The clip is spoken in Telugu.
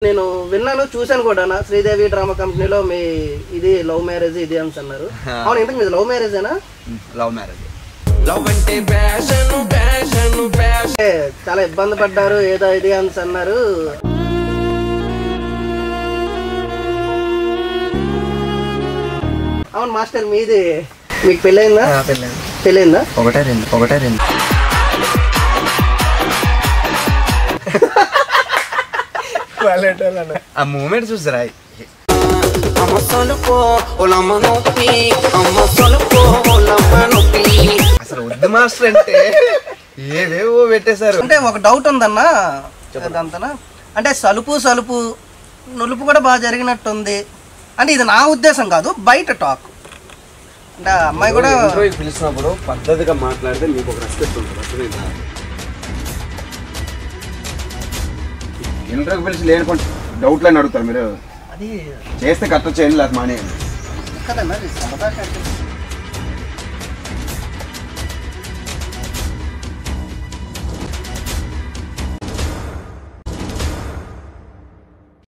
నేను విన్నాను చూశాను కూడా శ్రీదేవి డ్రామా కంపెనీలో మీ ఇది లవ్ మ్యారేజ్ ఇది అని అన్నారు. అవును, ఇంతకు మీది లవ్ మ్యారేజేనా? Love marriage. చాలా ఇబ్బంది పడ్డారు ఏదో ఇది అని అన్నారు. అవును మాస్టర్, మీది మీకు పెళ్ళైందా? పెళ్ళైందా? ఒకటే రెండు ఆ మూమెంట్ చూసారా? అసలు వద్దు మాస్టర్ అంటే ఏవేవో పెట్టేశారు. అంటే ఒక డౌట్ ఉందన్నా అంతనా, అంటే సలుపు నులుపు కూడా బాగా జరిగినట్టుంది. అంటే ఇది నా ఉద్దేశం కాదు, బయట టాక్. అంటే అమ్మాయి కూడా పిలిచినప్పుడు పద్ధతిగా మాట్లాడితే మీకు ఒక రెస్పెక్ట్ ఉంటుంది. ఇంటర్వ్యూకి పిలిచి లేనుకోండి డౌట్లు అని అడుగుతారు. మీరు అది చేస్తే కరెక్ట్ చేయండి, లేకపోతే మానేయండి కదన్నా, సరదా